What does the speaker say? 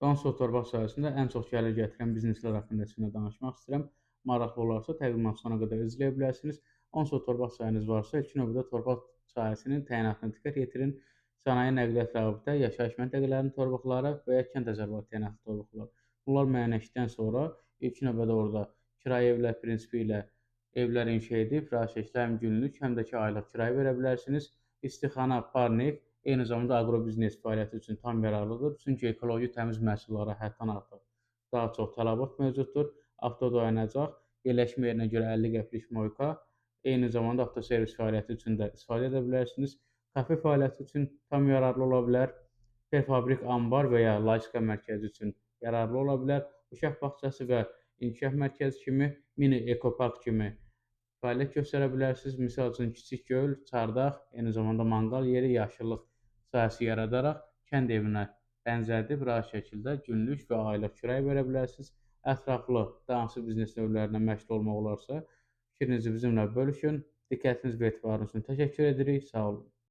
Qansu torpaq sahəsində ən çox gəlir gətirən bizneslər haqqında sizinlə danışmaq istəyirəm. Maraqlı olarsa təqdimatı sona qədər izləyə bilərsiniz. Onsuz torpaq sahəniz varsa, ilk növbədə torpaq sahəsinin təyinatına diqqət yetirin. Sənaye nəqliyyat rabitə, yaşayış məntəqələrinin torpaqları və ya kənd təsərrüfatı təyinatlı torpaqlar. Bunlar müəyyənləşdikdən sonra ilk növbədə orada kirayə evlər prinsipi ilə evlər inşa edib, rahatçılıqla həm günlük, həm də ki, aylıq kirayə verə bilərsiniz. İstixana, parnik eyni zamanda aqrobiznes fəaliyyəti üçün tam yararlıdır. Çünki ekoloji təmiz məhsullara həddən artıq daha çox tələbat mövcuddur. Avtodayanacaq, yerləşmə yerinə görə 50 qəpik moyka, eyni zamanda avtoservis fəaliyyəti üçün də istifadə edə bilərsiniz. Kafe fəaliyyəti üçün tam yararlı ola bilər. Prefabrik anbar və ya logistika mərkəzi üçün yararlı ola bilər. Uşaq bağçası və inkişaf mərkəzi kimi, mini ekopark kimi fəaliyyət göstərə bilərsiniz. Misal üçün, kiçik göl, çardaq, eyni zamanda manqal yeri, yaşıllıq sahəsi yaradaraq kənd evinə bənzədib rahat şəkildə günlük və aylıq kirayə verə bilərsiniz. Ətraflı da hansı biznes növlərinə məşğul olmaq olarsa, fikrinizi bizimlə bölüşün. Diqqətiniz və etibarınız üçün təşəkkür edirik. Sağ olun.